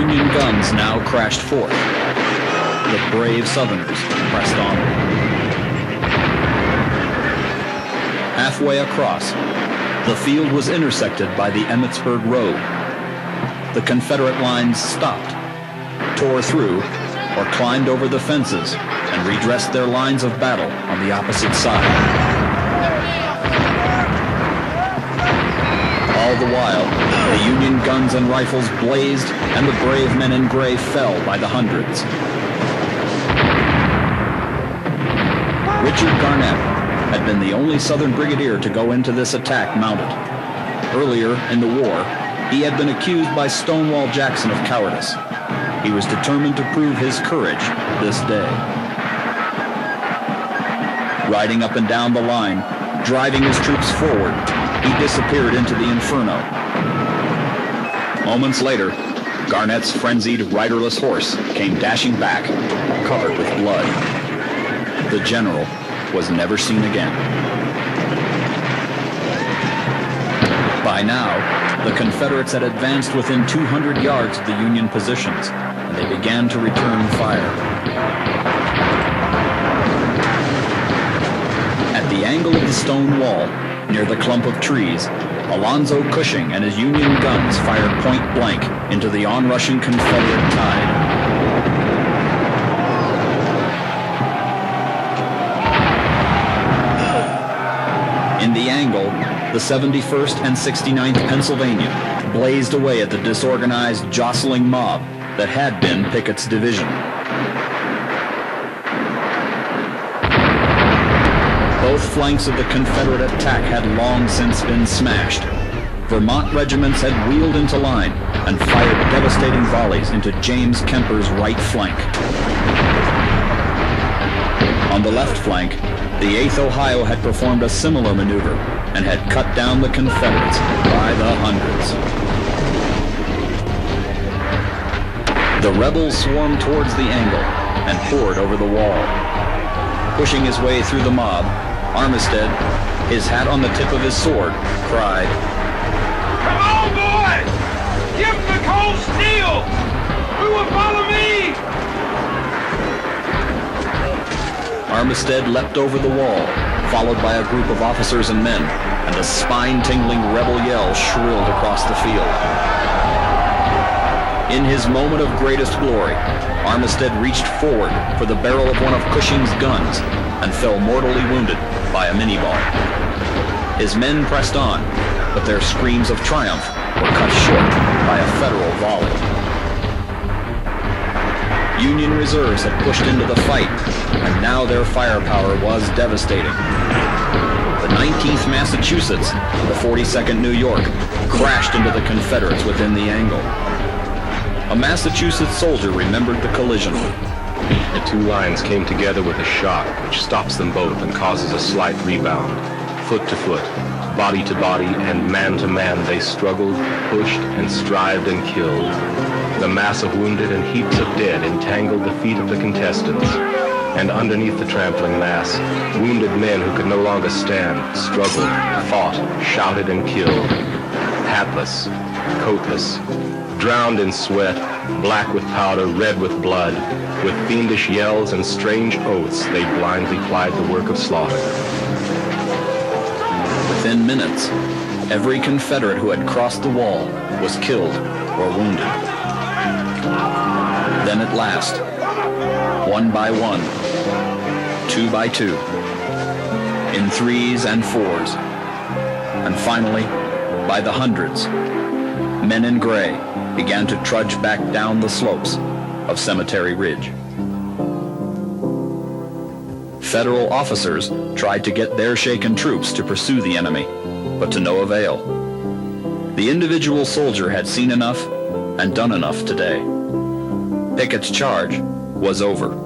Union guns now crashed forth. The brave Southerners pressed onward. Halfway across, the field was intersected by the Emmitsburg Road. The Confederate lines stopped, tore through, or climbed over the fences and redressed their lines of battle on the opposite side. All the while, the Union guns and rifles blazed, and the brave men in gray fell by the hundreds. Richard Garnett had been the only Southern brigadier to go into this attack mounted. Earlier in the war, he had been accused by Stonewall Jackson of cowardice. He was determined to prove his courage this day. Riding up and down the line, driving his troops forward, he disappeared into the inferno. Moments later, Garnett's frenzied riderless horse came dashing back, covered with blood. The general was never seen again. By now, the Confederates had advanced within 200 yards of the Union positions, and they began to return fire. At the angle of the stone wall, near the clump of trees, Alonzo Cushing and his Union guns fired point blank into the onrushing Confederate tide. In the angle, the 71st and 69th Pennsylvania blazed away at the disorganized, jostling mob that had been Pickett's division. Both flanks of the Confederate attack had long since been smashed. Vermont regiments had wheeled into line and fired devastating volleys into James Kemper's right flank. On the left flank, the 8th Ohio had performed a similar maneuver and had cut down the Confederates by the hundreds. The rebels swarmed towards the angle and poured over the wall. Pushing his way through the mob, Armistead, his hat on the tip of his sword, cried, "Come on, boys! Give them the cold steel! Who will follow me?" Armistead leapt over the wall, followed by a group of officers and men, and a spine-tingling rebel yell shrilled across the field. In his moment of greatest glory, Armistead reached forward for the barrel of one of Cushing's guns and fell mortally wounded by a minie-ball. His men pressed on, but their screams of triumph were cut short by a Federal volley. Union reserves had pushed into the fight, and now their firepower was devastating. The 19th Massachusetts and the 42nd New York crashed into the Confederates within the angle. A Massachusetts soldier remembered the collision. The two lines came together with a shock which stops them both and causes a slight rebound. Foot to foot, body to body, and man to man they struggled, pushed, and strived and killed. The mass of wounded and heaps of dead entangled the feet of the contestants. And underneath the trampling mass, wounded men who could no longer stand, struggled, fought, shouted, and killed. Hatless, coatless, drowned in sweat, black with powder, red with blood, with fiendish yells and strange oaths, they blindly plied the work of slaughter. Within minutes, every Confederate who had crossed the wall was killed or wounded. Then at last, one by one, two by two, in threes and fours, and finally, by the hundreds, men in gray began to trudge back down the slopes of Cemetery Ridge. Federal officers tried to get their shaken troops to pursue the enemy, but to no avail. The individual soldier had seen enough and done enough today. Pickett's charge was over.